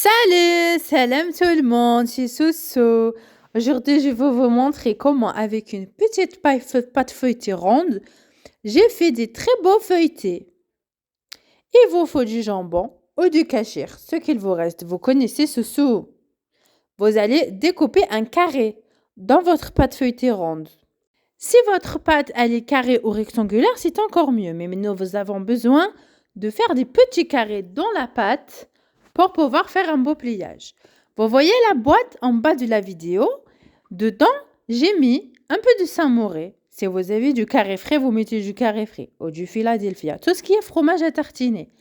Salut, salam tout le monde, c'est Soussou. Aujourd'hui, je vais vous montrer comment, avec une petite pâte feuilletée ronde, j'ai fait des très beaux feuilletés. Il vous faut du jambon ou du cachir, ce qu'il vous reste. Vous connaissez Soussou. Vous allez découper un carré dans votre pâte feuilletée ronde. Si votre pâte elle est carrée ou rectangulaire, c'est encore mieux. Mais nous avons besoin de faire des petits carrés dans la pâte pour pouvoir faire un beau pliage. Vous voyez la boîte en bas de la vidéo. Dedans, j'ai mis un peu de Saint-Mauré. Si vous avez du carré frais, vous mettez du carré frais ou du Philadelphia. Tout ce qui est fromage à tartiner.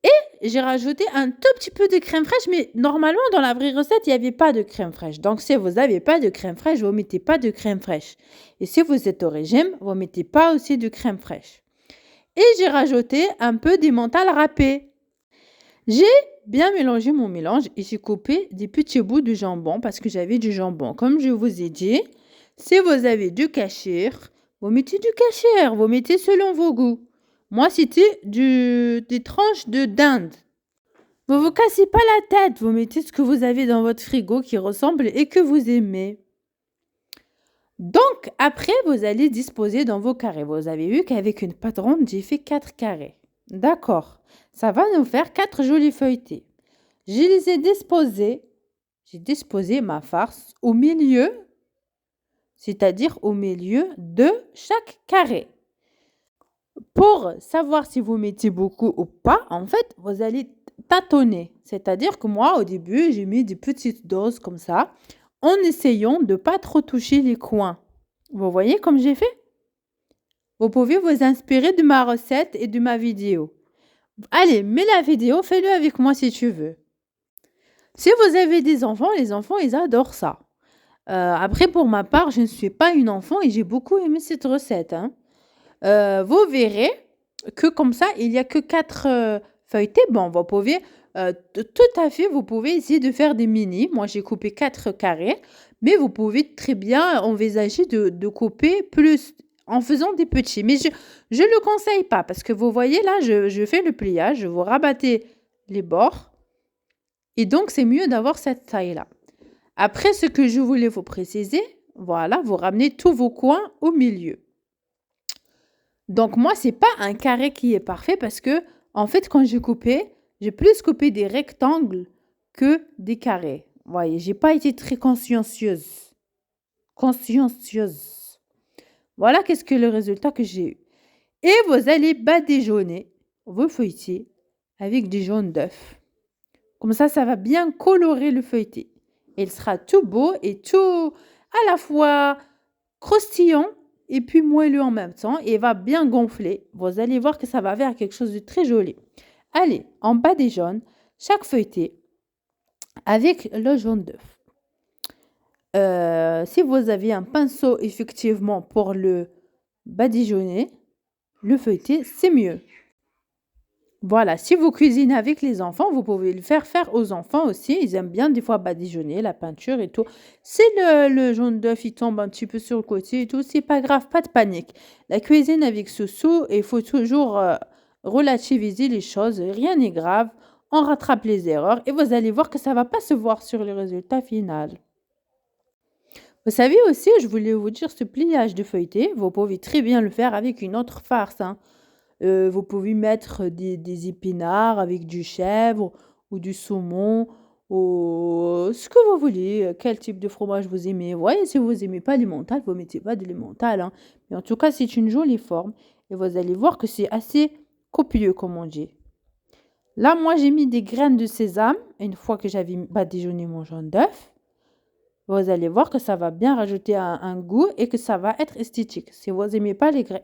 Et j'ai rajouté un tout petit peu de crème fraîche, mais normalement, dans la vraie recette, il n'y avait pas de crème fraîche. Donc, si vous n'avez pas de crème fraîche, vous ne mettez pas de crème fraîche. Et si vous êtes au régime, vous ne mettez pas aussi de crème fraîche. Et j'ai rajouté un peu d'emmental râpé. J'ai bien mélangé mon mélange et j'ai coupé des petits bouts de jambon parce que j'avais du jambon. Comme je vous ai dit, si vous avez du cachir, vous mettez du cachir, vous mettez selon vos goûts. Moi, c'était des tranches de dinde. Vous vous cassez pas la tête, vous mettez ce que vous avez dans votre frigo qui ressemble et que vous aimez. Donc, après, vous allez disposer dans vos carrés. Vous avez vu qu'avec une pâte ronde, j'ai fait 4 carrés. D'accord. Ça va nous faire 4 jolis feuilletés. Je les ai disposés. J'ai disposé ma farce au milieu, c'est-à-dire au milieu de chaque carré. Pour savoir si vous mettez beaucoup ou pas, en fait, vous allez tâtonner. C'est-à-dire que moi, au début, j'ai mis des petites doses comme ça, en essayant de ne pas trop toucher les coins. Vous voyez comme j'ai fait? Vous pouvez vous inspirer de ma recette et de ma vidéo. Allez, mets la vidéo, fais-le avec moi si tu veux. Si vous avez des enfants, les enfants, ils adorent ça. Après, pour ma part, je ne suis pas une enfant et j'ai beaucoup aimé cette recette, hein. Vous verrez que comme ça, il n'y a que 4 feuilletés. Bon, vous pouvez, tout à fait, vous pouvez essayer de faire des mini. Moi, j'ai coupé 4 carrés, mais vous pouvez très bien envisager de couper plus en faisant des petits. Mais je ne le conseille pas parce que vous voyez là, je fais le pliage, je vous rabattez les bords et donc c'est mieux d'avoir cette taille-là. Après, ce que je voulais vous préciser, voilà, vous ramenez tous vos coins au milieu. Donc moi, c'est pas un carré qui est parfait parce que, en fait, quand j'ai coupé, j'ai plus coupé des rectangles que des carrés. Vous voyez, j'ai pas été très consciencieuse. Consciencieuse. Voilà qu'est-ce que le résultat que j'ai eu. Et vous allez badigeonner vos feuilletés avec du jaune d'œuf. Comme ça va bien colorer le feuilleté. Il sera tout beau et tout à la fois croustillant et puis moelleux en même temps et va bien gonfler. Vous allez voir que ça va faire quelque chose de très joli. Allez, en badigeonne chaque feuilleté avec le jaune d'œuf. Si vous avez un pinceau effectivement pour le badigeonner, le feuilleté, c'est mieux. Voilà, si vous cuisinez avec les enfants, vous pouvez le faire aux enfants aussi. Ils aiment bien des fois badigeonner la peinture et tout. Si le jaune d'œuf il tombe un petit peu sur le côté et tout, c'est pas grave, pas de panique. La cuisine avec Soussou, il faut toujours relativiser les choses. Rien n'est grave. On rattrape les erreurs et vous allez voir que ça va pas se voir sur le résultat final. Vous savez aussi, je voulais vous dire, ce pliage de feuilleté, vous pouvez très bien le faire avec une autre farce, hein. Vous pouvez mettre des épinards avec du chèvre ou du saumon ou ce que vous voulez, quel type de fromage vous aimez. Vous voyez, si vous n'aimez pas l'emmental, vous ne mettez pas de l'emmental, hein. Mais en tout cas, c'est une jolie forme et vous allez voir que c'est assez copieux, comme on dit. Là, moi, j'ai mis des graines de sésame une fois que j'avais badigeonné mon jaune d'œuf. Vous allez voir que ça va bien rajouter un goût et que ça va être esthétique. Si vous n'aimez pas les graines,